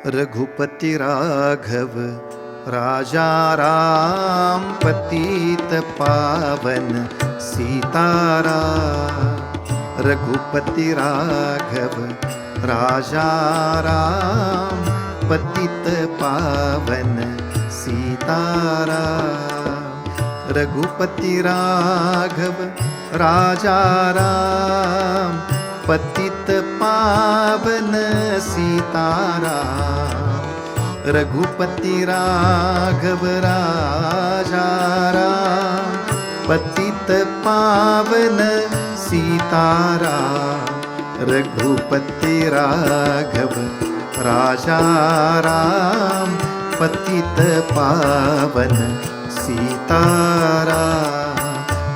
रघुपति राघव राजा राम, पतित पावन सीताराम। रघुपति राघव राजा राम, पतित पावन सीताराम। रघुपति राघव राजा राम, पतित पावन सीताराम। रघुपति राघव राजा राम, पतित पावन सीताराम। रघुपति राघव राजा राम, पतित पावन सीताराम।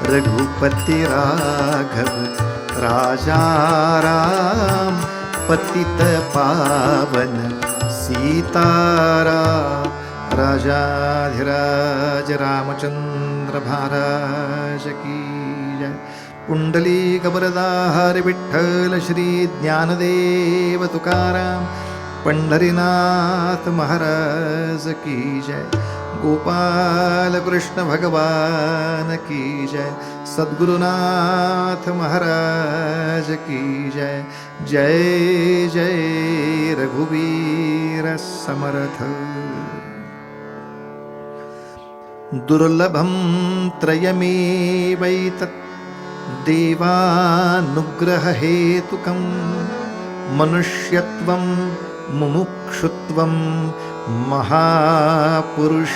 रघुपति राघव राजा राम, पतित पावन सीताराम। राजाधिराज रामचंद्र महाराज की जय। पुंडलीक वरदाहरि विठ्ठल श्री ज्ञानदेव तुकाराम, पंढरीनाथ महाराज की जय। गोपाल कृष्ण भगवान की जय। सद्गुरुनाथ महाराज की जय। जय जय रघुवीर समर्थ। दुर्लभं त्रयमेवैतत् देवानुग्रह हेतुकं। मनुष्यत्वं मुमुक्षुत्वं महापुरुष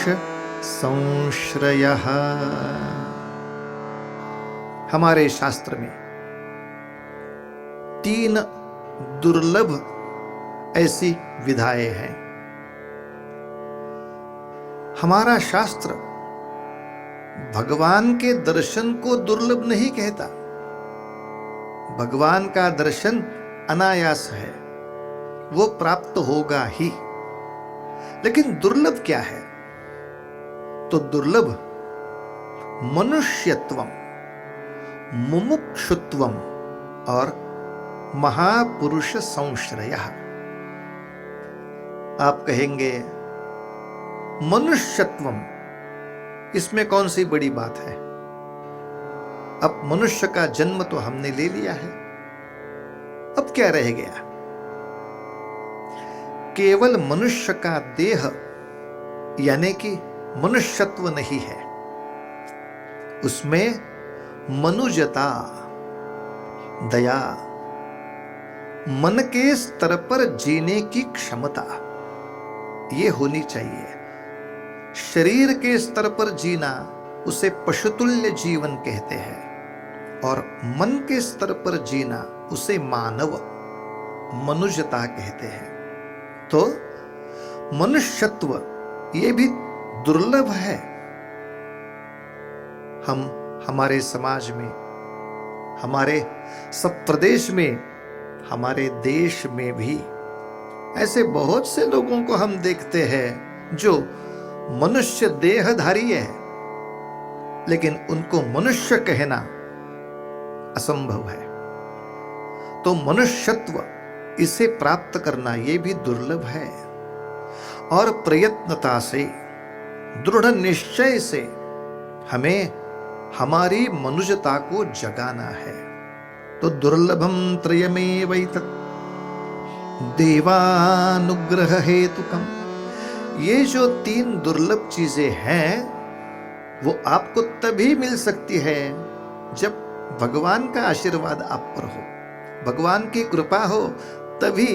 संश्रयः। हमारे शास्त्र में 3 दुर्लभ ऐसी विधाएं हैं। हमारा शास्त्र भगवान के दर्शन को दुर्लभ नहीं कहता। भगवान का दर्शन अनायास है, वो प्राप्त होगा ही। लेकिन दुर्लभ क्या है? तो दुर्लभ मनुष्यत्वम, मुमुक्षुत्वम और महापुरुष संश्रयः। आप कहेंगे मनुष्यत्वम, इसमें कौन सी बड़ी बात है? अब मनुष्य का जन्म तो हमने ले लिया है, अब क्या रह गया? केवल मनुष्य का देह यानी कि मनुष्यत्व नहीं है, उसमें मनुजता, दया, मन के स्तर पर जीने की क्षमता ये होनी चाहिए। शरीर के स्तर पर जीना उसे पशुतुल्य जीवन कहते हैं, और मन के स्तर पर जीना उसे मानव, मनुष्यता कहते हैं। तो मनुष्यत्व ये भी दुर्लभ है। हम हमारे समाज में, हमारे सब प्रदेश में, हमारे देश में भी ऐसे बहुत से लोगों को हम देखते हैं जो मनुष्य देहधारी है, लेकिन उनको मनुष्य कहना असंभव है। तो मनुष्यत्व इसे प्राप्त करना यह भी दुर्लभ है, और प्रयत्नता से, दृढ़ निश्चय से हमें हमारी मनुष्यता को जगाना है। तो दुर्लभम त्रयमेवैतत् देवानुग्रह हेतुकम। ये जो 3 दुर्लभ चीजें हैं वो आपको तभी मिल सकती है जब भगवान का आशीर्वाद आप पर हो, भगवान की कृपा हो, तभी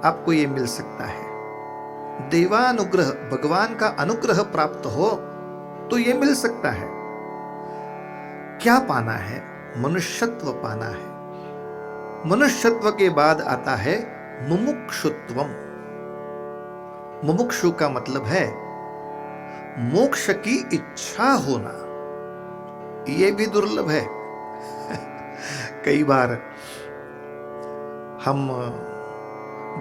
आपको ये मिल सकता है। देवानुग्रह, भगवान का अनुग्रह प्राप्त हो तो ये मिल सकता है। क्या पाना है? मनुष्यत्व पाना है। मनुष्यत्व के बाद आता है मुमुक्षुत्वम। मुमुक्षु का मतलब है मोक्ष की इच्छा होना। यह भी दुर्लभ है। कई बार हम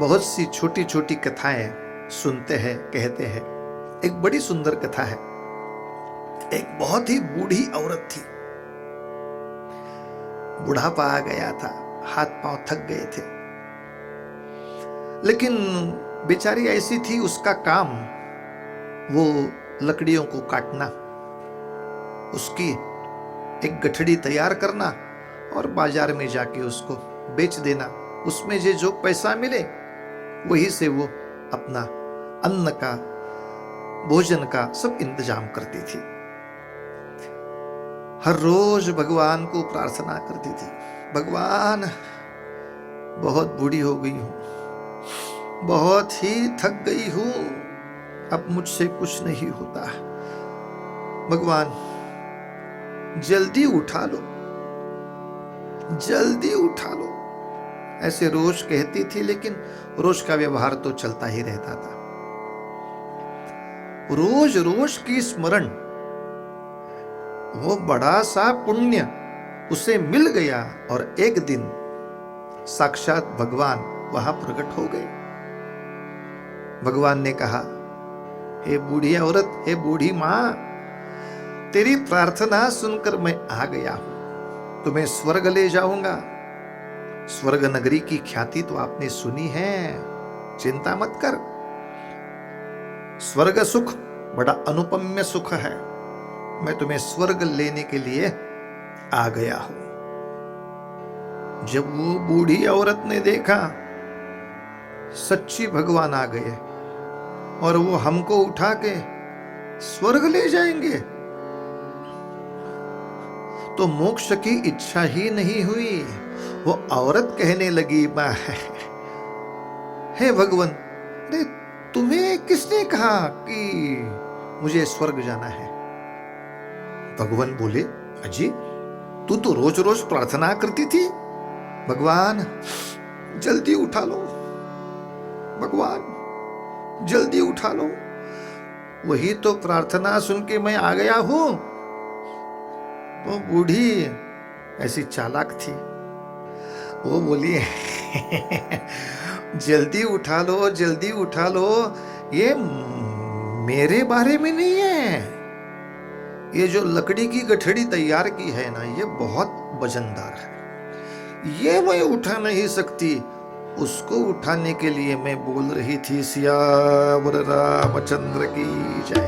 बहुत सी छोटी छोटी कथाएं सुनते हैं, कहते हैं। एक बड़ी सुंदर कथा है। एक बहुत ही बूढ़ी औरत थी, बुढ़ापा आ गया था, हाथ पांव थक गए थे, लेकिन बेचारी ऐसी थी, उसका काम वो लकड़ियों को काटना, उसकी एक गठड़ी तैयार करना और बाजार में जाके उसको बेच देना। उसमें जो पैसा मिले वही से वो अपना अन्न का, भोजन का सब इंतजाम करती थी। हर रोज भगवान को प्रार्थना करती थी, भगवान बहुत बूढ़ी हो गई हूं, बहुत ही थक गई हूं, अब मुझसे कुछ नहीं होता, भगवान जल्दी उठा लो, जल्दी उठा लो। ऐसे रोज कहती थी, लेकिन रोज का व्यवहार तो चलता ही रहता था। रोज रोज की स्मरण, वो बड़ा सा पुण्य उसे मिल गया और एक दिन साक्षात भगवान वहां प्रकट हो गए। भगवान ने कहा, हे बूढ़ी औरत, हे बूढ़ी मां, तेरी प्रार्थना सुनकर मैं आ गया हूं, तुम्हें स्वर्ग ले जाऊंगा। स्वर्ग नगरी की ख्याति तो आपने सुनी है, चिंता मत कर। स्वर्ग सुख बड़ा अनुपम्य सुख है, मैं तुम्हें स्वर्ग लेने के लिए आ गया हूं। जब वो बूढ़ी औरत ने देखा सच्ची भगवान आ गए और वो हमको उठा के स्वर्ग ले जाएंगे, तो मोक्ष की इच्छा ही नहीं हुई। वो औरत कहने लगी, हे भगवान, अरे तुम्हें किसने कहा कि मुझे स्वर्ग जाना है? भगवान बोले, अजी तू तो रोज रोज प्रार्थना करती थी, भगवान जल्दी उठा लो, भगवान जल्दी उठा लो। वही तो प्रार्थना सुन के मैं आ गया हूं। वो बूढ़ी ऐसी चालाक थी, वो बोली जल्दी उठा लो, जल्दी उठा लो, ये मेरे बारे में नहीं है, ये जो लकड़ी की गठड़ी तैयार की है ना, ये बहुत वजनदार है, ये मैं उठा नहीं सकती। उसको उठाने के लिए मैं बोल रही थी, सियावर रामचंद्र की जय।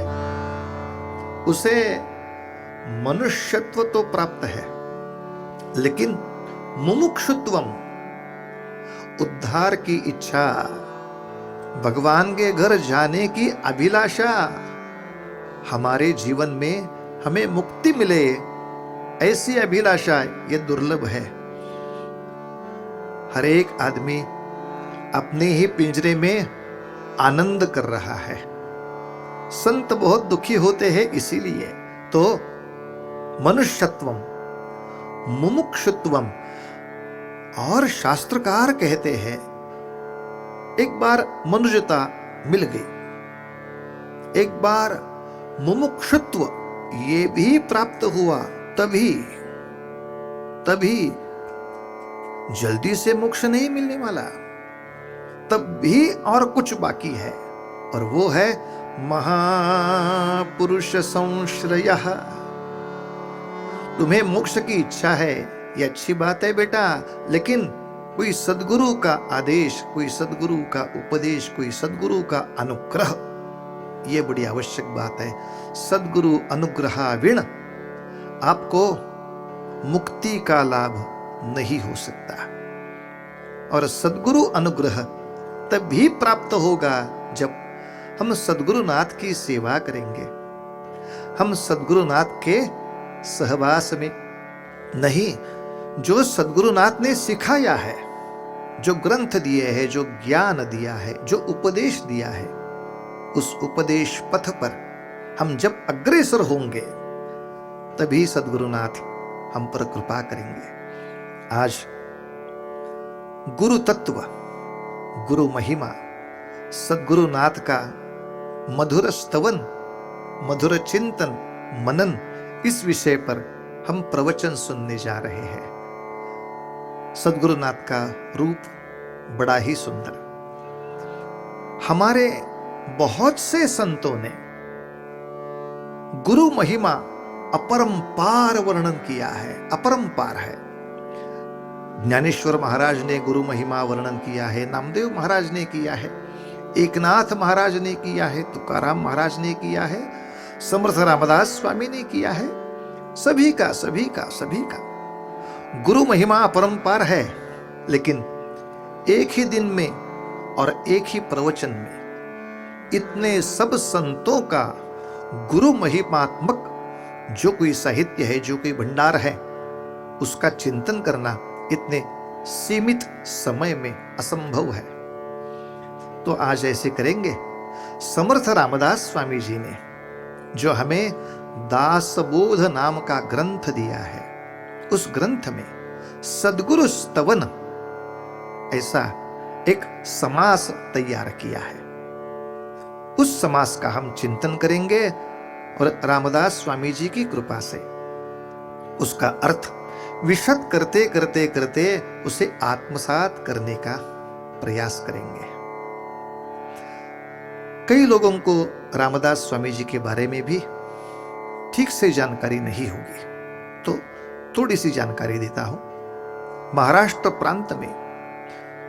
उसे मनुष्यत्व तो प्राप्त है, लेकिन मुमुक्षुत्वम, उद्धार की इच्छा, भगवान के घर जाने की अभिलाषा, हमारे जीवन में हमें मुक्ति मिले ऐसी अभिलाषा, ये दुर्लभ है। हर एक आदमी अपने ही पिंजरे में आनंद कर रहा है। संत बहुत दुखी होते हैं, इसीलिए तो मनुष्यत्वम, मुमुक्षुत्वम। और शास्त्रकार कहते हैं, एक बार मनुष्यता मिल गई, एक बार मुमुक्षुत्व ये भी प्राप्त हुआ, तभी जल्दी से मोक्ष नहीं मिलने वाला, तब भी और कुछ बाकी है, और वो है महापुरुष संश्रयः। तुम्हें मोक्ष की इच्छा है, ये अच्छी बात है बेटा, लेकिन कोई सद्गुरु का आदेश, कोई सद्गुरु का उपदेश, कोई सद्गुरु का अनुग्रह, ये बड़ी आवश्यक बात है। सद्गुरु अनुग्रहाविण आपको मुक्ति का लाभ नहीं हो सकता, और सद्गुरु अनुग्रह तभी प्राप्त होगा जब हम सद्गुरुनाथ की सेवा करेंगे, हम सद्गुरुनाथ के सहवास में। नहीं, जो सद्गुरुनाथ ने सिखाया है, जो ग्रंथ दिए हैं, जो ज्ञान दिया है, जो उपदेश दिया है, उस उपदेश पथ पर हम जब अग्रसर होंगे, तभी सद्गुरुनाथ हम पर कृपा करेंगे। आज गुरु तत्व, गुरु महिमा, सद्गुरुनाथ का मधुर स्तवन, मधुर चिंतन, मनन, इस विषय पर हम प्रवचन सुनने जा रहे हैं। सद्गुरुनाथ का रूप बड़ा ही सुंदर। हमारे बहुत से संतों ने गुरु महिमा अपरंपार वर्णन किया है, अपरंपार है। ज्ञानेश्वर महाराज ने गुरु महिमा वर्णन किया है, नामदेव महाराज ने किया है, एकनाथ महाराज ने किया है, तुकाराम महाराज ने किया है, समर्थ रामदास स्वामी ने किया है। सभी का सभी का सभी का गुरु महिमा अपरंपार है। लेकिन एक ही दिन में और एक ही प्रवचन में इतने सब संतों का गुरु महिमात्मक जो कोई साहित्य है, जो कोई भंडार है, उसका चिंतन करना इतने सीमित समय में असंभव है। तो आज ऐसे करेंगे। समर्थ रामदास स्वामी जी ने जो हमें दासबोध नाम का ग्रंथ दिया है, उस ग्रंथ में सद्गुरु स्तवन ऐसा एक समास तैयार किया है। उस समास का हम चिंतन करेंगे और रामदास स्वामी जी की कृपा से उसका अर्थ विशद करते करते करते उसे आत्मसात करने का प्रयास करेंगे। कई लोगों को रामदास स्वामी जी के बारे में भी ठीक से जानकारी नहीं होगी, तो थोड़ी सी जानकारी देता हूं। महाराष्ट्र प्रांत में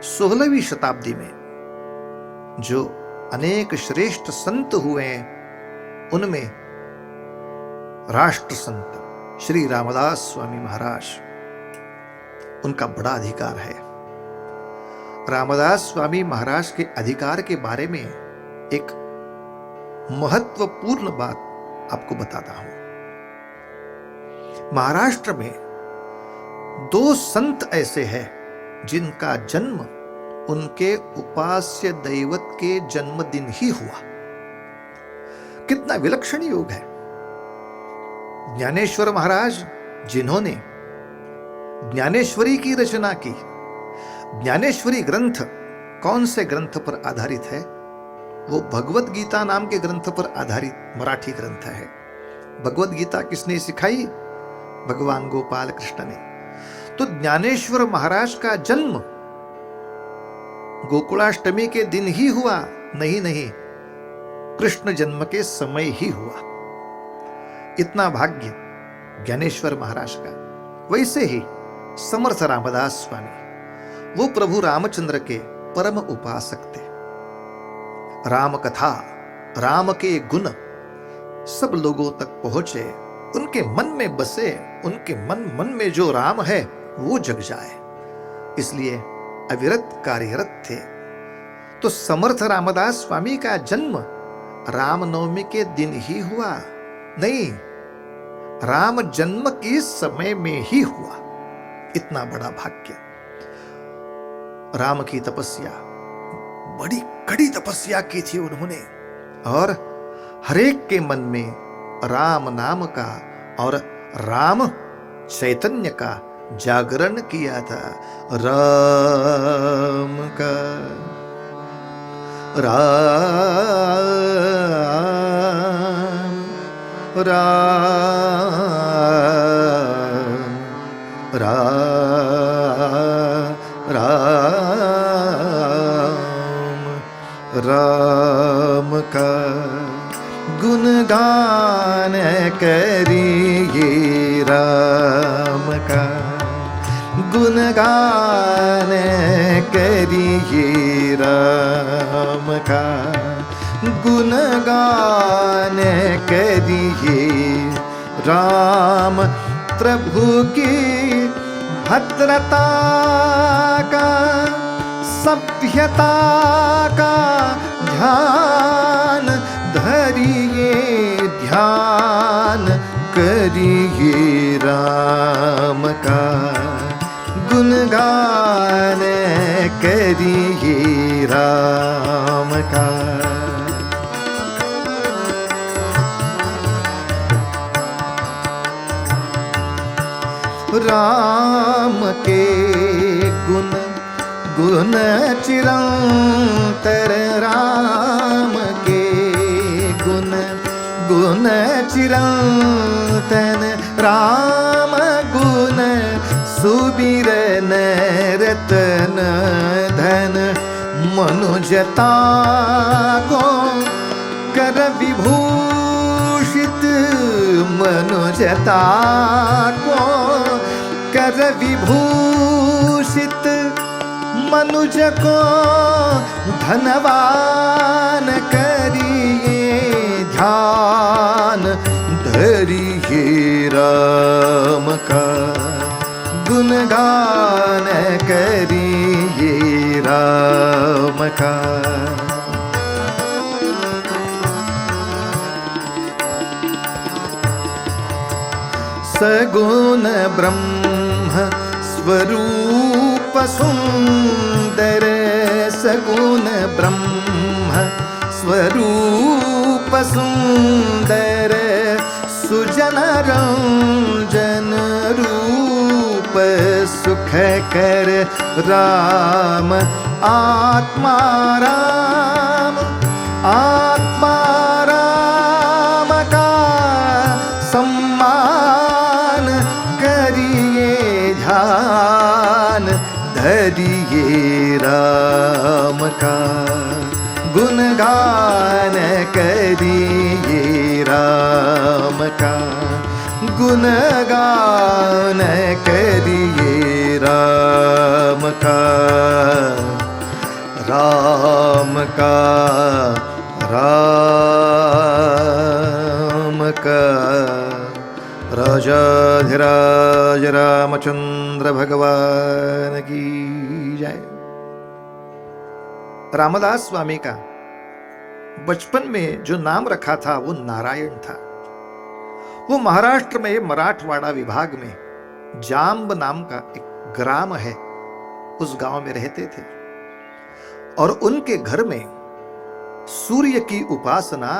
16वीं शताब्दी में जो अनेक श्रेष्ठ संत हुए हैं, उनमें राष्ट्र संत श्री रामदास स्वामी महाराज, उनका बड़ा अधिकार है। रामदास स्वामी महाराज के अधिकार के बारे में एक महत्वपूर्ण बात आपको बताता हूं। महाराष्ट्र में 2 संत ऐसे हैं जिनका जन्म उनके उपास्य दैवत के जन्मदिन ही हुआ। कितना विलक्षण योग है। ज्ञानेश्वर महाराज, जिन्होंने ज्ञानेश्वरी की रचना की। ज्ञानेश्वरी ग्रंथ कौन से ग्रंथ पर आधारित है? वो भगवत गीता नाम के ग्रंथ पर आधारित मराठी ग्रंथ है। भगवत गीता किसने सिखाई? भगवान गोपाल कृष्ण ने। तो ज्ञानेश्वर महाराज का जन्म गोकुलाष्टमी के दिन ही हुआ? नहीं, कृष्ण जन्म के समय ही हुआ। इतना भाग्य ज्ञानेश्वर महाराज का। वैसे ही समर्थ रामदास स्वामी, वो प्रभु रामचंद्र के परम उपासक थे। राम कथा, राम के गुण सब लोगों तक पहुंचे, उनके मन में बसे, उनके मन में जो राम है वो जग जाए, इसलिए अविरत कार्यरत थे। तो समर्थ रामदास स्वामी का जन्म रामनवमी के दिन ही हुआ? नहीं, राम जन्म के समय में ही हुआ। इतना बड़ा भाग्य। राम की तपस्या, बड़ी कड़ी तपस्या की थी उन्होंने, और हरेक के मन में राम नाम का और राम चैतन्य का जागरण किया था। राम का राम राम राम का गुणगान करिए, राम का गुणगान करिए, राम का गुणगान करिए। राम प्रभु की भद्रता का, सभ्यता का ध्यान धरिए, ध्यान करिए। राम का गुणगान करिए, राम का। राम के गुण गुण चिरंतर, राम के गुण गुण चिरंतन, राम गुण सुबिरन रतन धन, मनुजता को कर विभूषित, मनुजता को कर विभूषित, मनुज को धनवान करिए, ध्यान धरिए राम का, गुणगान करिए राम का। सगुण ब्रह्म स्वरूप सुंदर, सगुण ब्रह्म स्वरूप सुंदर, सुजन रंजन रूप सुख कर राम, आत्मा राम, आत्मा राम का सम्मान करिए, ध्यान धरिए राम का, गुणगान करिए राम का, गुणगान करिए राम का, राम का, राम का। राजाधिराज रामचंद्र भगवान की जय। रामदास स्वामी का बचपन में जो नाम रखा था वो नारायण था। वो महाराष्ट्र में मराठवाड़ा विभाग में जाम्ब नाम का एक ग्राम है, उस गांव में रहते थे और उनके घर में सूर्य की उपासना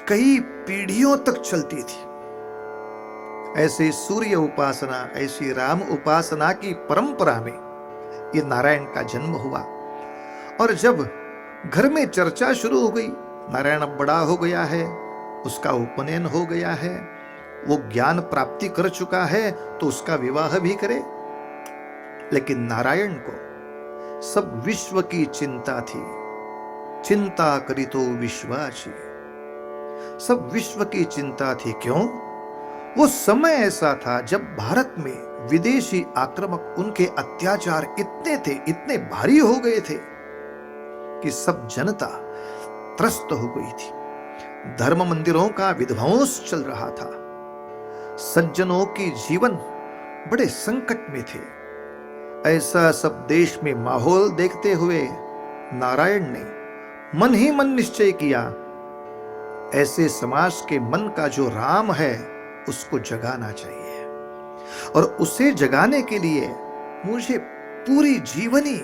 कई पीढ़ियों तक चलती थी। ऐसे सूर्य उपासना, ऐसी राम उपासना की परंपरा में ये नारायण का जन्म हुआ। और जब घर में चर्चा शुरू हो गई, नारायण अब बड़ा हो गया है, उसका उपनयन हो गया है, वो ज्ञान प्राप्ति कर चुका है, तो उसका विवाह भी करे। लेकिन नारायण को सब विश्व की चिंता थी, चिंता करी तो विश्वाची, सब विश्व की चिंता थी। क्यों? वो समय ऐसा था जब भारत में विदेशी आक्रामक, उनके अत्याचार इतने थे, इतने भारी हो गए थे कि सब जनता त्रस्त हो गई थी। धर्म मंदिरों का विध्वंस चल रहा था, सज्जनों की जीवन बड़े संकट में थे। ऐसा सब देश में माहौल देखते हुए नारायण ने मन ही मन निश्चय किया, ऐसे समाज के मन का जो राम है उसको जगाना चाहिए, और उसे जगाने के लिए मुझे पूरी जीवनी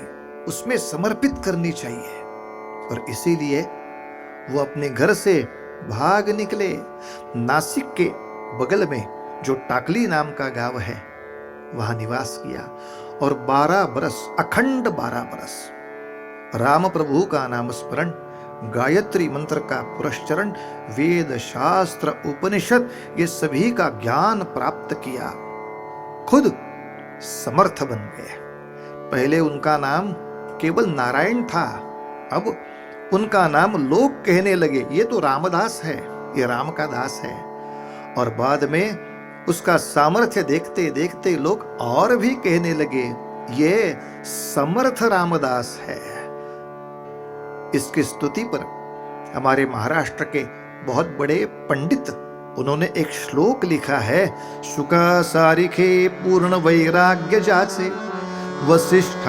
उसमें समर्पित करनी चाहिए। और इसीलिए वो अपने घर से भाग निकले। नासिक के बगल में जो टाकली नाम का गांव है, वहां निवास किया और 12 बरस, अखंड 12 बरस राम प्रभु का नाम स्मरण, गायत्री मंत्र का पुरस्चरण, वेद शास्त्र उपनिषद ये सभी का ज्ञान प्राप्त किया, खुद समर्थ बन गए। पहले उनका नाम केवल नारायण था, अब उनका नाम लोग कहने लगे ये तो रामदास है, ये राम का दास है। और बाद में उसका सामर्थ्य देखते देखते लोग और भी कहने लगे ये समर्थ रामदास है। इसकी स्तुति पर हमारे महाराष्ट्र के बहुत बड़े पंडित, उन्होंने एक श्लोक लिखा है, शुका सारिखे पूर्ण वैराग्य जाचे, वशिष्ठ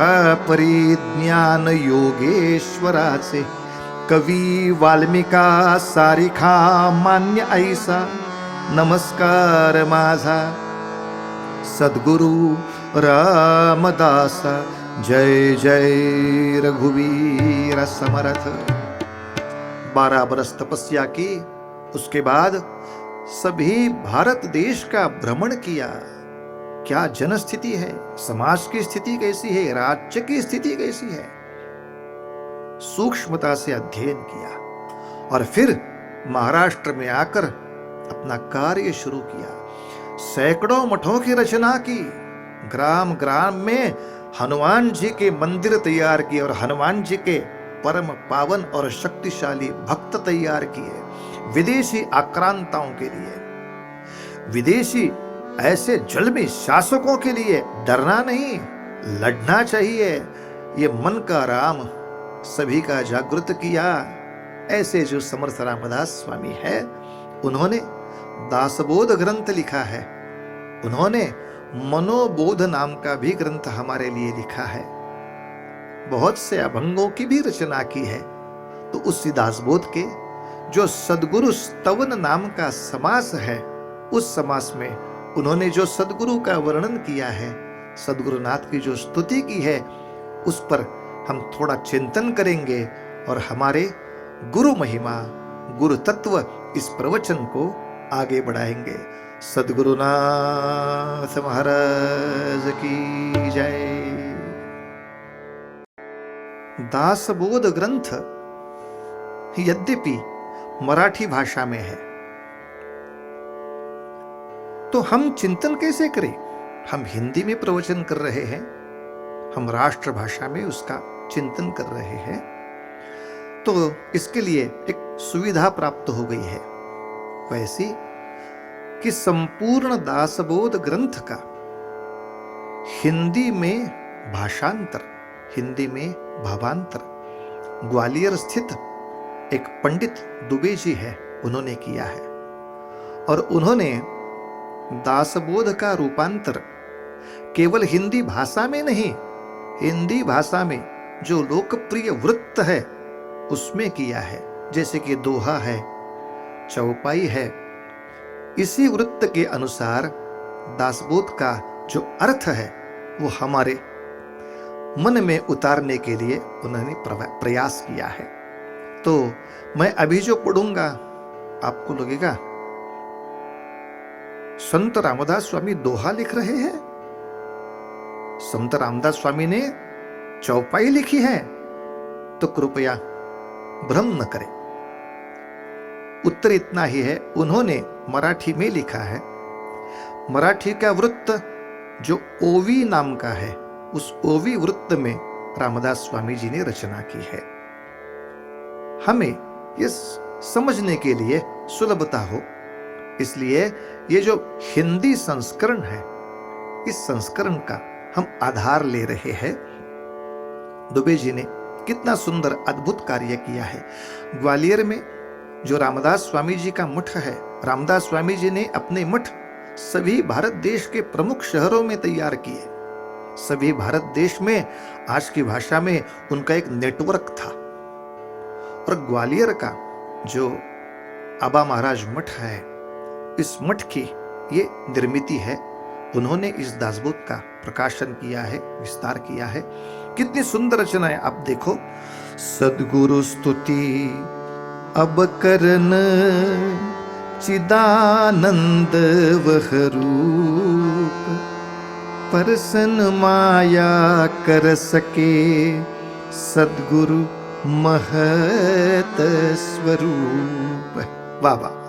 परिज्ञान योगेश्वराचे, कवी वाल्मिका सारिखा मान्य ऐसा, नमस्कार माझा सद्गुरु रामदासा, जय जय रघुवीर समर्थ। 12 बरस तपस्या की, उसके बाद सभी भारत देश का भ्रमण किया। क्या जनस्थिति है, समाज की स्थिति कैसी है, राज्य की स्थिति कैसी है, सूक्ष्मता से अध्ययन किया और फिर महाराष्ट्र में आकर अपना कार्य शुरू किया। सैकड़ों मठों की रचना की, ग्राम ग्राम में हनुमान जी के मंदिर तैयार किए और हनुमान जी के परम पावन और शक्तिशाली भक्त तैयार किए विदेशी आक्रांताओं के लिए। विदेशी ऐसे जुल्मी शासकों के लिए डरना नहीं, लड़ना चाहिए। ये मन का राम सभी का जागृत किया। ऐसे जो समर्थ रामदास स्वामी है, उन्होंने दासबोध ग्रंथ लिखा है, उन्होंने मनोबोध नाम का भी ग्रंथ हमारे लिए लिखा है, बहुत से अभंगों की भी रचना की है। तो उस दासबोध के जो सदगुरु स्तवन नाम का समास है, उस समास में उन्होंने जो सदगुरु का वर्णन किया है, सदगुरुनाथ की जो स्तुति की है, उस पर हम थोड़ा चिंतन करेंगे और हमारे गुरु महिमा, गुरु तत्व इस प्रवचन को आगे बढ़ाएंगे। सदगुरुनाथ महाराज की जय। दासबोध ग्रंथ यद्यपि मराठी भाषा में है, तो हम चिंतन कैसे करें? हम हिंदी में प्रवचन कर रहे हैं, हम राष्ट्रभाषा में उसका चिंतन कर रहे हैं, तो इसके लिए एक सुविधा प्राप्त हो गई है, वैसी कि संपूर्ण दासबोध ग्रंथ का हिंदी में भाषांतर, हिंदी में भावांतर ग्वालियर स्थित एक पंडित दुबे जी है, उन्होंने किया है। और उन्होंने दासबोध का रूपांतर केवल हिंदी भाषा में नहीं, हिंदी भाषा में जो लोकप्रिय वृत्त है उसमें किया है, जैसे कि दोहा है, चौपाई है। इसी वृत्त के अनुसार दासबोध का जो अर्थ है वो हमारे मन में उतारने के लिए उन्होंने प्रयास किया है। तो मैं अभी जो पढ़ूंगा आपको लगेगा संत रामदास स्वामी दोहा लिख रहे हैं, संत रामदास स्वामी ने चौपाई लिखी है, तो कृपया भ्रम न करें। उत्तर इतना ही है, उन्होंने मराठी में लिखा है। मराठी का वृत्त जो ओवी नाम का है, उस ओवी वृत्त में रामदास स्वामी जी ने रचना की है। हमें ये समझने के लिए सुलभता हो, इसलिए ये जो हिंदी संस्करण है, इस संस्करण का हम आधार ले रहे हैं। दुबे जी ने कितना सुंदर अद्भुत कार्य किया है। ग्वालियर में जो रामदास स्वामी जी का मठ है, रामदास स्वामी जी ने अपने मठ सभी भारत देश के प्रमुख शहरों में तैयार किए। सभी भारत देश में, आज की भाषा में, उनका एक नेटवर्क था। और ग्वालियर का जो आबा महाराज मठ है, इस मठ की ये निर्मिति है। उन्होंने इस दासबोध का प्रकाशन किया है, विस्तार किया है। कितनी सुंदर रचना है, आप देखो। सद्गुरु स्तुति अब करन चिदानंद वह रूप, परसन माया कर सके सद्गुरु महत स्वरूप। वाह वाह।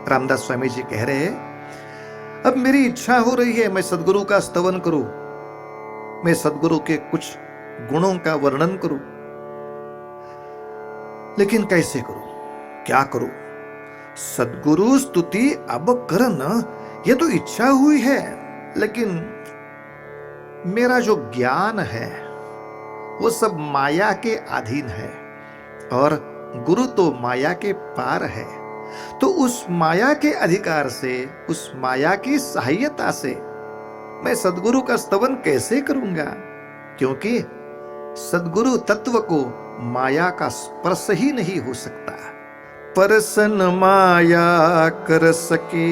रामदास स्वामी जी कह रहे हैं, अब मेरी इच्छा हो रही है मैं सद्गुरु का स्तवन करूं, मैं सद्गुरु के कुछ गुणों का वर्णन करूं, लेकिन कैसे करूं, क्या करूं? सद्गुरु स्तुति अब करना, ये तो इच्छा हुई है, लेकिन मेरा जो ज्ञान है वो सब माया के अधीन है, और गुरु तो माया के पार है। तो उस माया के अधिकार से, उस माया की सहायता से मैं सद्गुरु का स्तवन कैसे करूंगा? क्योंकि सद्गुरु तत्व को माया का स्पर्श ही नहीं हो सकता। परसन माया कर सके,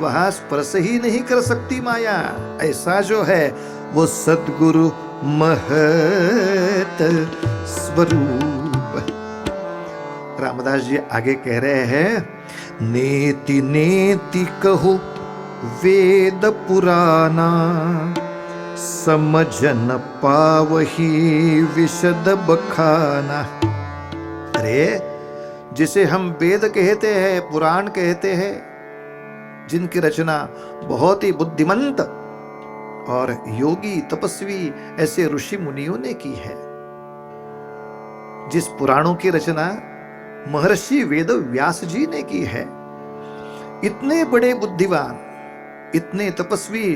वहां स्पर्श ही नहीं कर सकती माया। ऐसा जो है वो सद्गुरु महत स्वरूप। रामदास जी आगे कह रहे हैं, नेति नेति कहो वेद पुराना, समझ न पावही विशद बखाना। अरे जिसे हम वेद कहते हैं, पुराण कहते हैं, जिनकी रचना बहुत ही बुद्धिमंत और योगी तपस्वी ऐसे ऋषि मुनियों ने की है, जिस पुराणों की रचना महर्षि वेद व्यास जी ने की है, इतने बड़े बुद्धिमान, इतने तपस्वी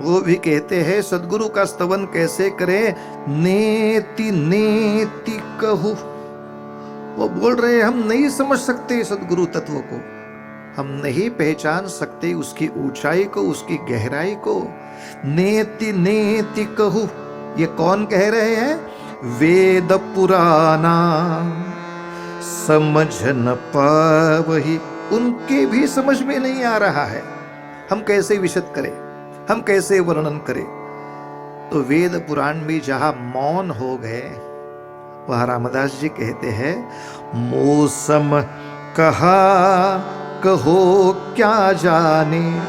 वो भी कहते हैं सदगुरु का स्तवन कैसे करें, नेति नेति कहू। वो बोल रहे हैं हम नहीं समझ सकते सदगुरु तत्व को, हम नहीं पहचान सकते उसकी ऊंचाई को, उसकी गहराई को। नेति नेति कहू, ये कौन कह रहे हैं? वेद पुराना समझ न पावही। उनके भी समझ में नहीं आ रहा है, हम कैसे विशद करें, हम कैसे वर्णन करें। तो वेद पुराण में जहां मौन हो गए, वहां रामदास जी कहते हैं मौसम कहा कहो क्या जाने,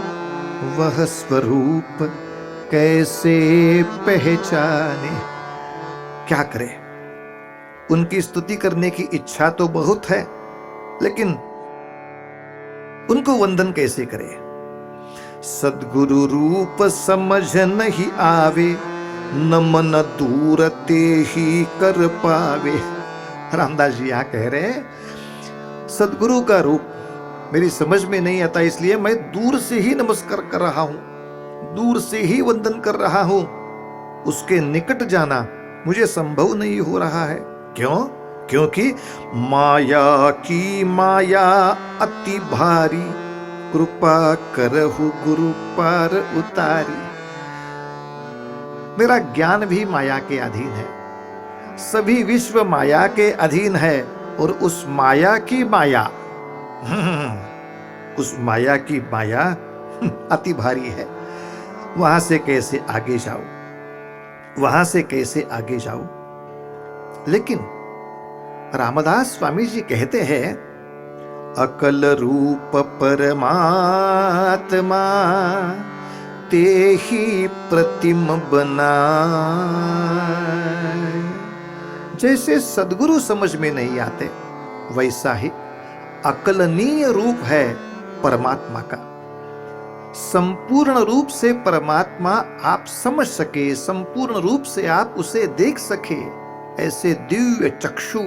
वह स्वरूप कैसे पहचाने। क्या करें, उनकी स्तुति करने की इच्छा तो बहुत है, लेकिन उनको वंदन कैसे करें। सद्गुरु रूप समझ नहीं आवे, नमन दूर ते ही कर पावे। रामदास जी यहां कह रहे हैं सद्गुरु का रूप मेरी समझ में नहीं आता, इसलिए मैं दूर से ही नमस्कार कर रहा हूं, दूर से ही वंदन कर रहा हूं। उसके निकट जाना मुझे संभव नहीं हो रहा है। क्यों? क्योंकि माया की माया अति भारी, कृपा करहु गुरु पार उतारी। मेरा ज्ञान भी माया के अधीन है, सभी विश्व माया के अधीन है, और उस माया की माया उस माया की माया अति भारी है। वहां से कैसे आगे जाऊं, वहां से कैसे आगे जाऊं। लेकिन रामदास स्वामी जी कहते हैं अकल रूप परमात्मा ते ही प्रतिम बनाए। जैसे सद्गुरु समझ में नहीं आते, वैसा ही अकलनीय रूप है परमात्मा का। संपूर्ण रूप से परमात्मा आप समझ सके, संपूर्ण रूप से आप उसे देख सके, ऐसे दिव्य चक्षु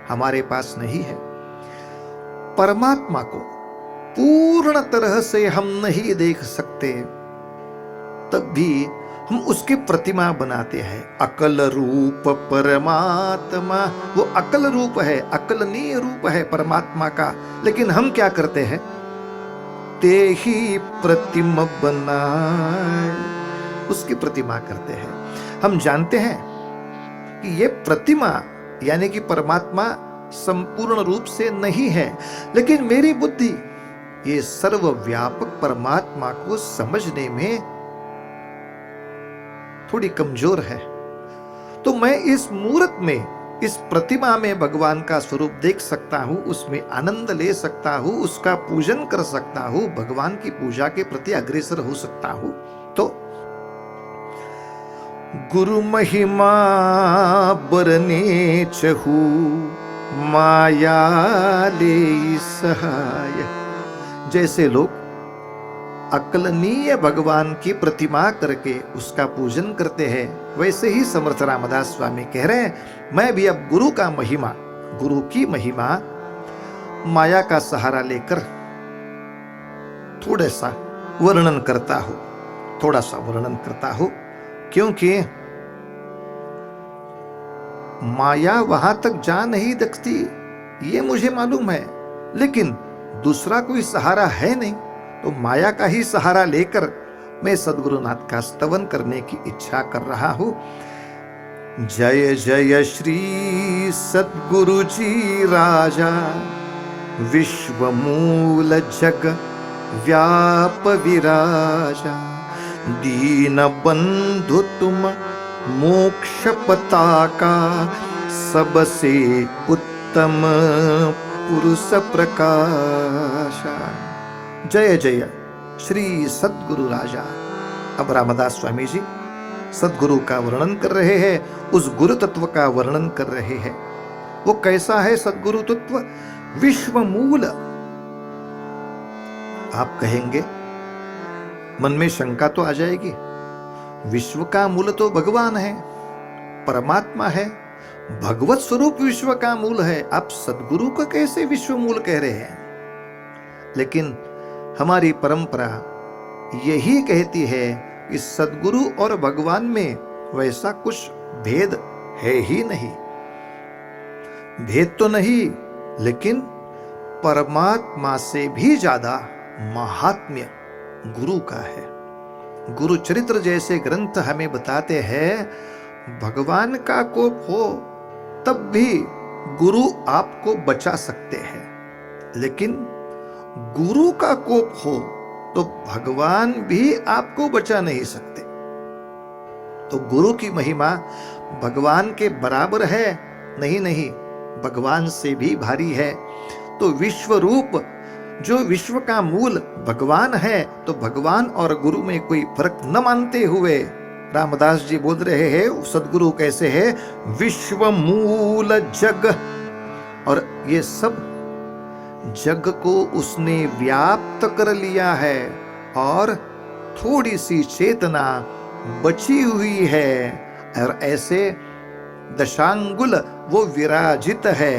हमारे पास नहीं है। परमात्मा को पूर्ण तरह से हम नहीं देख सकते, तब भी हम उसकी प्रतिमा बनाते हैं। अकल रूप परमात्मा, वो अकल रूप है, अकलनीय रूप है परमात्मा का, लेकिन हम क्या करते हैं? ते ही प्रतिमा बनाए, उसकी प्रतिमा करते हैं। हम जानते हैं कि ये प्रतिमा यानी कि परमात्मा संपूर्ण रूप से नहीं है, लेकिन मेरी बुद्धि ये सर्वव्यापक परमात्मा को समझने में थोड़ी कमजोर है। तो मैं इस मूर्त में, इस प्रतिमा में भगवान का स्वरूप देख सकता हूं, उसमें आनंद ले सकता हूं, उसका पूजन कर सकता हूं, भगवान की पूजा के प्रति अग्रसर हो सकता हूं। तो गुरु महिमा बरने चहु, माया ले सहाय। जैसे लोग अकलनीय भगवान की प्रतिमा करके उसका पूजन करते हैं, वैसे ही समर्थ रामदास स्वामी कह रहे हैं मैं भी अब गुरु का महिमा, गुरु की महिमा माया का सहारा लेकर थोड़ा सा वर्णन करता हूं, थोड़ा सा वर्णन करता हूं। क्योंकि माया वहां तक जा नहीं सकती, ये मुझे मालूम है, लेकिन दूसरा कोई सहारा है नहीं, तो माया का ही सहारा लेकर मैं सद्गुरुनाथ का स्तवन करने की इच्छा कर रहा हूं। जय जय श्री सद्गुरु जी राजा, विश्व मूल जग व्याप विराजा। दीन बंधु तुम मोक्ष पताका, सबसे उत्तम पुरुष प्रकाशा। जय जय श्री सद्गुरु राजा। अब रामदास स्वामी जी सद्गुरु का वर्णन कर रहे हैं, उस गुरु तत्व का वर्णन कर रहे हैं। वो कैसा है सद्गुरु तत्व? विश्व मूल। आप कहेंगे, मन में शंका तो आ जाएगी, विश्व का मूल तो भगवान है, परमात्मा है, भगवत स्वरूप विश्व का मूल है, आप सद्गुरु को कैसे विश्व मूल कह रहे हैं? लेकिन हमारी परंपरा यही कहती है कि सद्गुरु और भगवान में वैसा कुछ भेद है ही नहीं। भेद तो नहीं, लेकिन परमात्मा से भी ज्यादा महात्म्य गुरु का है। गुरु चरित्र जैसे ग्रंथ हमें बताते हैं, भगवान का कोप हो तब भी गुरु आपको बचा सकते हैं, लेकिन गुरु का कोप हो तो भगवान भी आपको बचा नहीं सकते। तो गुरु की महिमा भगवान के बराबर है? नहीं नहीं, भगवान से भी भारी है। तो विश्व रूप, जो विश्व का मूल भगवान है, तो भगवान और गुरु में कोई फर्क न मानते हुए रामदास जी बोल रहे हैं सदगुरु कैसे है? विश्व मूल जग। और ये सब जग को उसने व्याप्त कर लिया है और थोड़ी सी चेतना बची हुई है, और ऐसे दशांगुल वो विराजित है।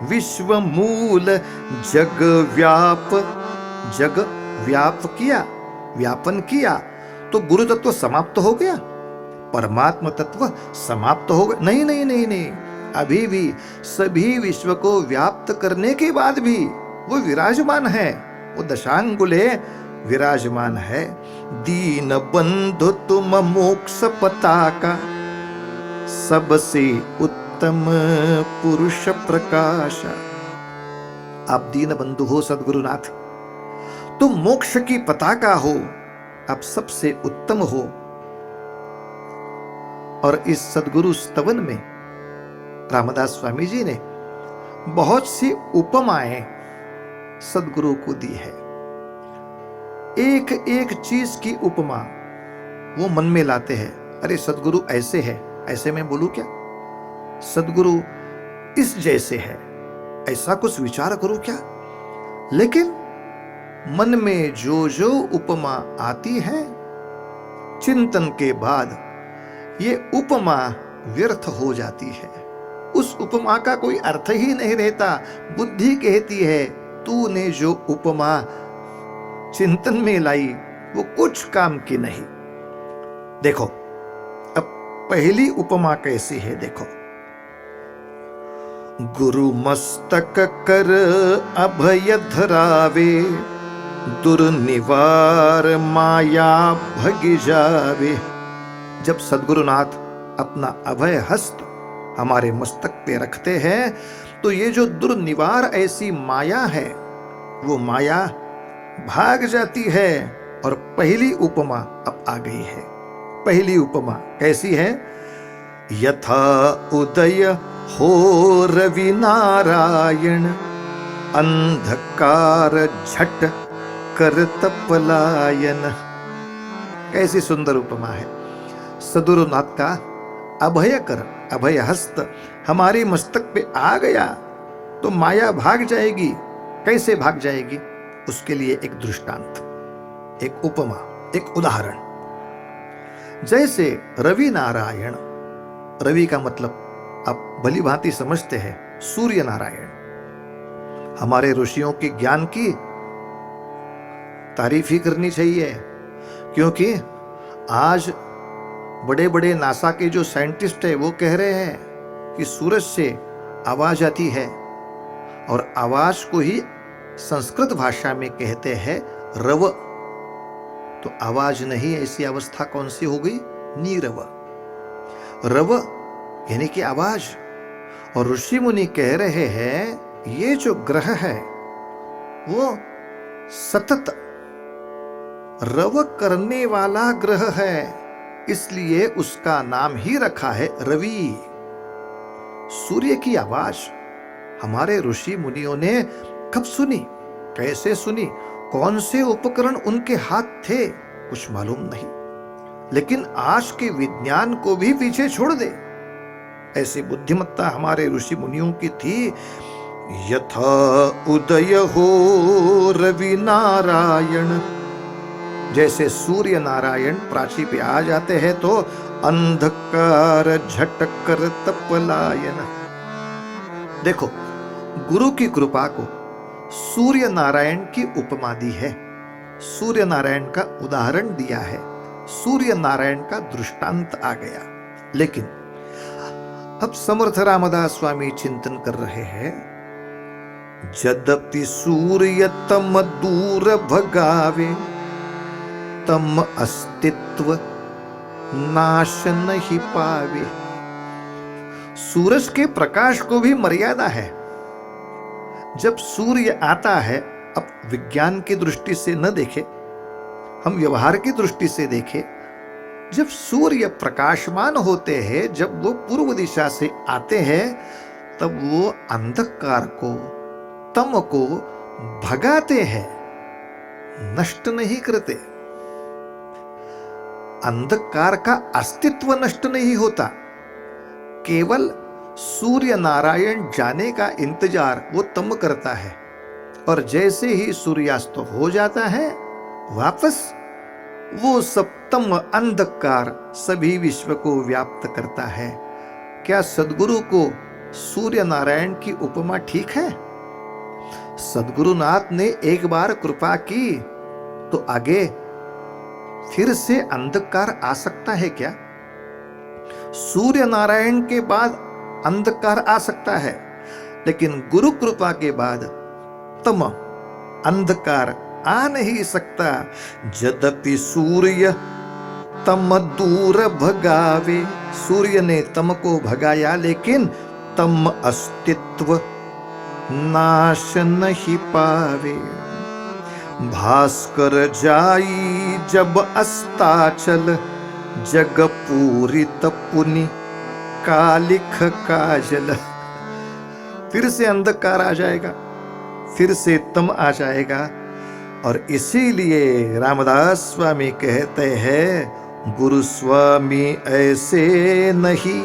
विश्व मूल जग व्याप, जग व्याप किया, व्यापन किया, तो गुरु तत्व समाप्त हो गया, परमात्मा तत्व समाप्त हो गया? नहीं नहीं नहीं नहीं, अभी भी सभी विश्व को व्याप्त करने के बाद भी वो विराजमान है, वो दशांगुले विराजमान है। दीन बंधु तुम मोक्ष पताका, सबसे उत्तम पुरुष प्रकाश। आप दीन बंधु हो सद्गुरुनाथ, तुम मोक्ष की पताका हो, आप सबसे उत्तम हो। और इस सद्गुरु स्तवन में रामदास स्वामी जी ने बहुत सी उपमाएं सद्गुरु को दी है। एक एक चीज की उपमा वो मन में लाते हैं। अरे सद्गुरु ऐसे है, ऐसे मैं बोलूं क्या? सद्गुरु इस जैसे है, ऐसा कुछ विचार करूं क्या? लेकिन मन में जो जो उपमा आती है, चिंतन के बाद ये उपमा व्यर्थ हो जाती है। उस उपमा का कोई अर्थ ही नहीं रहता। बुद्धि कहती है तूने जो उपमा चिंतन में लाई वो कुछ काम की नहीं। देखो अब पहली उपमा कैसी है, देखो। गुरु मस्तक कर अभय धरावे, दुर्निवार माया भगी जावे। जब सद्गुरुनाथ अपना अभय हस्त हमारे मस्तक पे रखते हैं, तो ये जो दुर्निवार ऐसी माया है, वो माया भाग जाती है। और पहली उपमा अब आ गई है। पहली उपमा कैसी है? यथा उदय हो रवि नारायण, अंधकार झट करत पलायन। कैसी सुंदर उपमा है। सद्गुरुनाथ का अभय कर, अभय हस्त हमारे मस्तक पे आ गया तो माया भाग जाएगी। कैसे भाग जाएगी? उसके लिए एक दृष्टांत, एक उपमा, एक उदाहरण। जैसे रवि नारायण, रवि का मतलब आप भली भांति समझते हैं, सूर्य नारायण। हमारे ऋषियों के ज्ञान की तारीफ ही करनी चाहिए, क्योंकि आज बड़े बड़े नासा के जो साइंटिस्ट है वो कह रहे हैं कि सूरज से आवाज आती है, और आवाज को ही संस्कृत भाषा में कहते हैं रव। तो आवाज नहीं, ऐसी अवस्था कौन सी हो गई? नीरव। रव यानी कि आवाज। और ऋषि मुनि कह रहे हैं ये जो ग्रह है वो सतत रव करने वाला ग्रह है, इसलिए उसका नाम ही रखा है रवि। सूर्य की आवाज हमारे ऋषि मुनियों ने कब सुनी, कैसे सुनी, कौन से उपकरण उनके हाथ थे, कुछ मालूम नहीं। लेकिन आज के विज्ञान को भी पीछे छोड़ दे, ऐसी बुद्धिमत्ता हमारे ऋषि मुनियों की थी। यथा उदय हो रवि नारायण, जैसे सूर्य नारायण प्राची पे आ जाते हैं तो अंधकार झटकर तपलायन। देखो गुरु की कृपा को सूर्य नारायण की उपमा दी है, सूर्य नारायण का उदाहरण दिया है। सूर्य नारायण का दृष्टांत आ गया। लेकिन अब समर्थ रामदास स्वामी चिंतन कर रहे हैं, यद्यपि सूर्य तम दूर भगावे, तम अस्तित्व नाश नहीं पावे। सूरज के प्रकाश को भी मर्यादा है। जब सूर्य आता है, अब विज्ञान की दृष्टि से न देखें, हम व्यवहार की दृष्टि से देखें, जब सूर्य प्रकाशमान होते हैं, जब वो पूर्व दिशा से आते हैं, तब वो अंधकार को, तम को भगाते हैं, नष्ट नहीं करते। अंधकार का अस्तित्व नष्ट नहीं होता, केवल सूर्य नारायण जाने का इंतजार वो तम करता है, और जैसे ही सूर्यास्त हो जाता है, वापस वो सप्तम अंधकार सभी विश्व को व्याप्त करता है। क्या सद्गुरु को सूर्य नारायण की उपमा ठीक है? सद्गुरुनाथ ने एक बार कृपा की तो आगे फिर से अंधकार आ सकता है क्या? सूर्य नारायण के बाद अंधकार आ सकता है, लेकिन गुरु कृपा के बाद तम अंधकार आ नहीं सकता। यद्यपि सूर्य तम दूर भगावे, सूर्य ने तम को भगाया, लेकिन तम अस्तित्व नाश नहीं पावे। भास्कर जाई जब अस्ताचल, जग पूरित पुनि कालिख काजल। फिर से अंधकार आ जाएगा, फिर से तम आ जाएगा, और इसीलिए रामदास स्वामी कहते हैं, गुरु स्वामी ऐसे नहीं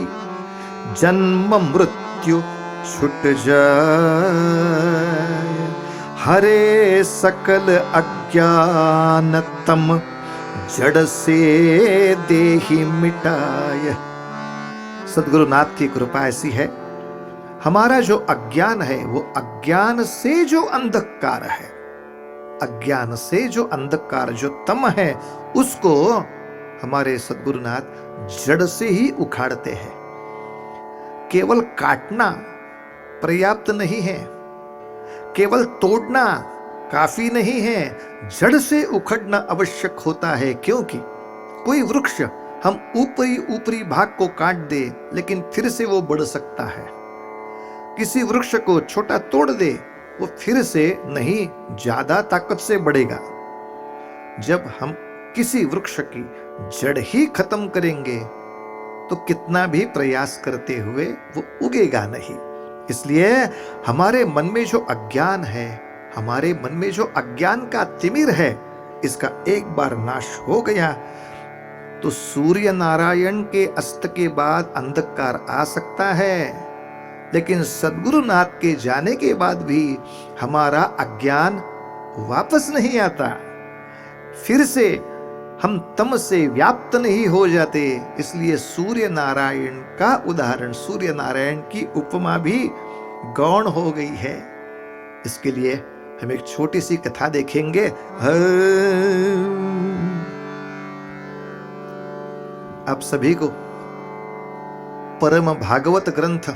जन्म मृत्यु छुट जाए, हरे सकल अज्ञान तम जड़ से देहि मिटाय। सद्गुरुनाथ की कृपा ऐसी है, हमारा जो अज्ञान है, वो अज्ञान से जो अंधकार है, अज्ञान से जो अंधकार, जो तम है, उसको हमारे सद्गुरुनाथ जड़ से ही उखाड़ते हैं। केवल काटना पर्याप्त नहीं है, केवल तोड़ना काफी नहीं है, जड़ से उखड़ना आवश्यक होता है। क्योंकि कोई वृक्ष हम ऊपरी ऊपरी भाग को काट दे, लेकिन फिर से वो बढ़ सकता है। किसी वृक्ष को छोटा तोड़ दे, वो फिर से नहीं, ज्यादा ताकत से बढ़ेगा। जब हम किसी वृक्ष की जड़ ही खत्म करेंगे, तो कितना भी प्रयास करते हुए वो उगेगा नहीं। इसलिए हमारे मन में जो अज्ञान है, हमारे मन में जो अज्ञान का तिमिर है, इसका एक बार नाश हो गया तो सूर्य नारायण के अस्त के बाद अंधकार आ सकता है, लेकिन सद्गुरुनाथ के जाने के बाद भी हमारा अज्ञान वापस नहीं आता, फिर से हम तम से व्याप्त नहीं हो जाते। इसलिए सूर्य नारायण का उदाहरण, सूर्य नारायण की उपमा भी गौण हो गई है। इसके लिए हम एक छोटी सी कथा देखेंगे। आप सभी को परम भागवत ग्रंथ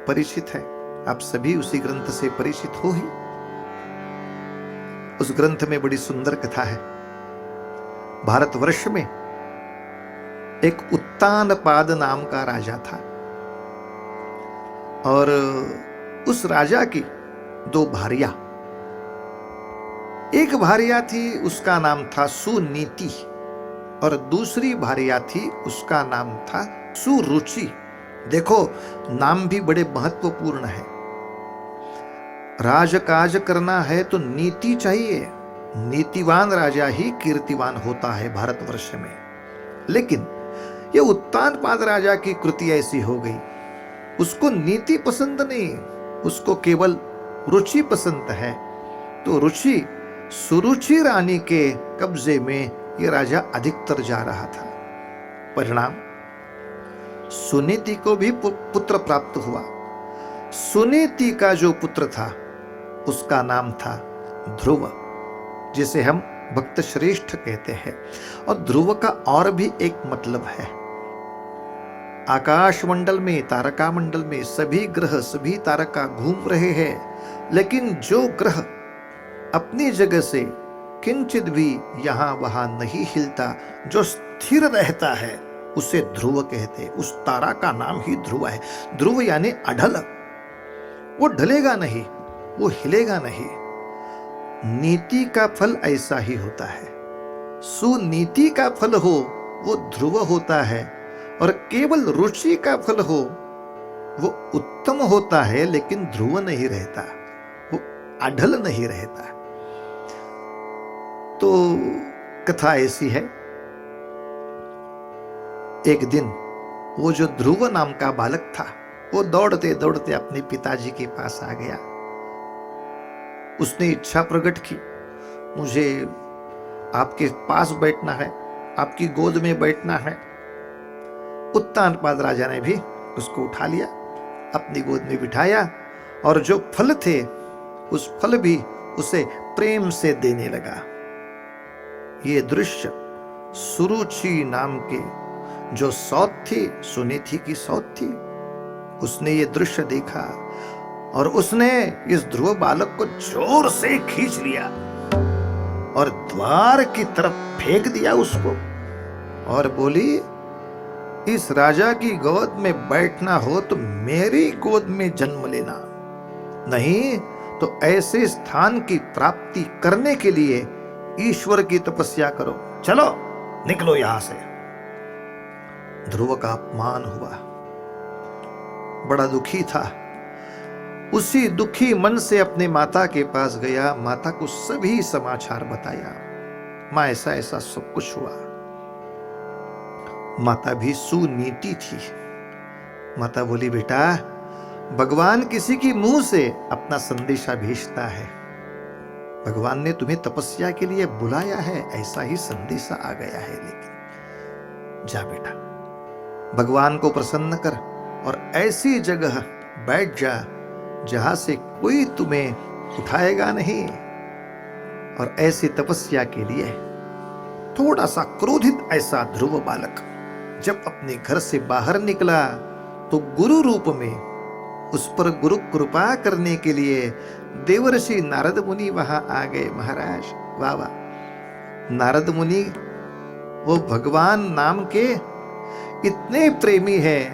परिचित है, आप सभी उसी ग्रंथ से परिचित हो ही। उस ग्रंथ में बड़ी सुंदर कथा है। भारतवर्ष में एक उत्तानपाद नाम का राजा था, और उस राजा की दो भारियां, एक भारिया थी, उसका नाम था सुनीति, और दूसरी भारिया थी, उसका नाम था सुरुचि। देखो, नाम भी बड़े महत्वपूर्ण है। राजकाज करना है तो नीति चाहिए, नीतिवान राजा ही कीर्तिवान होता है भारतवर्ष में। लेकिन ये उत्तानपाद राजा की कृति ऐसी हो गई, उसको नीति पसंद नहीं, उसको केवल रुचि पसंद है। तो रुचि, सुरुचि रानी के कब्जे में ये राजा अधिकतर जा रहा था। परिणाम, सुनीति को भी पुत्र प्राप्त हुआ। सुनीति का जो पुत्र था, उसका नाम था ध्रुव, जिसे हम भक्त श्रेष्ठ कहते हैं। और ध्रुव का और भी एक मतलब है। आकाश मंडल में, तारका मंडल में सभी ग्रह, सभी तारका घूम रहे हैं, लेकिन जो ग्रह अपनी जगह से किंचित भी यहां वहां नहीं हिलता, जो स्थिर रहता है, उसे ध्रुव कहते हैं। उस तारा का नाम ही ध्रुव है। ध्रुव यानी अढल, वो ढलेगा नहीं, वो हिलेगा नहीं। नीति का फल ऐसा ही होता है। सुनीति का फल हो वो ध्रुव होता है, और केवल रुचि का फल हो वो उत्तम होता है, लेकिन ध्रुव नहीं रहता, वो अढल नहीं रहता। तो कथा ऐसी है, एक दिन वो जो ध्रुव नाम का बालक था, वो दौड़ते दौड़ते अपने पिताजी के पास आ गया। उसने इच्छा प्रकट की, मुझे आपके पास बैठना है, आपकी गोद में बैठना है। उत्तानपाद राजा ने भी उसको उठा लिया, अपनी गोद में बिठाया, और जो फल थे उस फल भी उसे प्रेम से देने लगा। ये दृश्य सुरुचि नाम के जो सौत थी, सुनीति की सौत थी, उसने ये दृश्य देखा और उसने इस ध्रुव बालक को जोर से खींच लिया और द्वार की तरफ फेंक दिया उसको, और बोली, इस राजा की गोद में बैठना हो तो मेरी गोद में जन्म लेना, नहीं तो ऐसे स्थान की प्राप्ति करने के लिए ईश्वर की तपस्या करो, चलो निकलो यहां से। ध्रुव का अपमान हुआ, बड़ा दुखी था। उसी दुखी मन से अपने माता के पास गया, माता को सभी समाचार बताया, मां ऐसा ऐसा सब कुछ हुआ। माता भी सुनीति थी। माता बोली, बेटा भगवान किसी की मुंह से अपना संदेशा भेजता है, भगवान ने तुम्हें तपस्या के लिए बुलाया है, ऐसा ही संदेशा आ गया है, लेकिन जा बेटा, भगवान को प्रसन्न कर और ऐसी जगह बैठ जा जहां से कोई तुम्हें उठाएगा नहीं। और ऐसी तपस्या के लिए थोड़ा सा क्रोधित ऐसा ध्रुव बालक जब अपने घर से बाहर निकला तो गुरु रूप में उस पर गुरु कृपा करने के लिए देवर्षि नारद मुनि वहां आ गए। महाराज वाह वाह, नारद मुनि वो भगवान नाम के इतने प्रेमी हैं,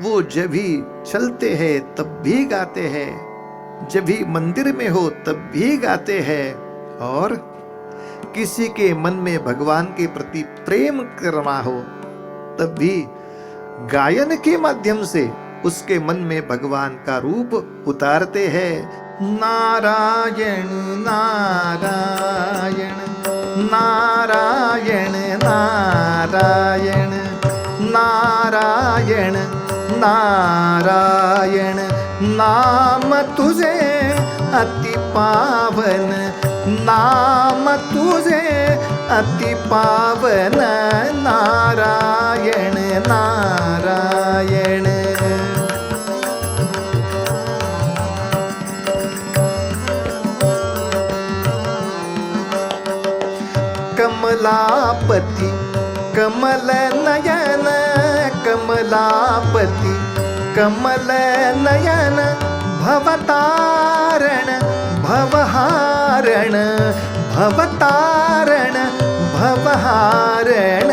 वो जब भी चलते हैं तब भी गाते हैं, जब भी मंदिर में हो तब भी गाते हैं, और किसी के मन में भगवान के प्रति प्रेम करना हो तब भी गायन के माध्यम से उसके मन में भगवान का रूप उतारते हैं। नारायण नारायण नारायण नारायण नारायण नारायण, नाम तुझे अति पावन, नाम तुझे अति पावन, नारायण नारायण। कमलापति कमल नयन, कमलापति कमल नयन, भवतारण भवहारण, भवतारण भवहारण,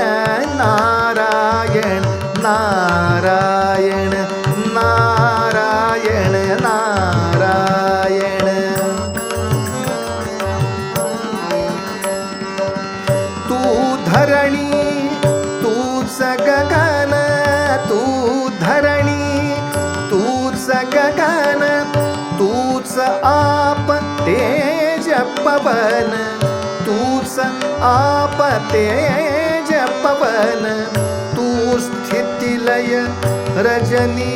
नारायण नारायण नारायण नारायण। तू धरणी तूच गगन, तू धरणी तूच गगन, तूच आप तेज पवन, तूच आप तेज पवन, तू स्थिति लय रजनी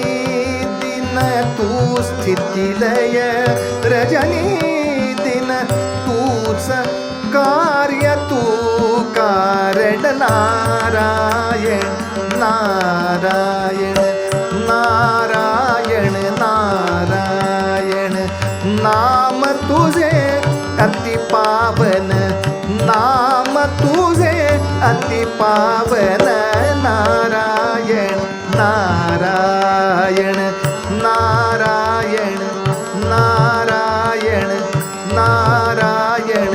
दिन, तू स्थिति लय रजनी दिन, तूच कार्य तू कारण, नारायण नारायण नारायण नारायण, नाम तुझे अति पावन, नाम तुझे अति पावन नारायण नारायण नारायण नारायण नारायण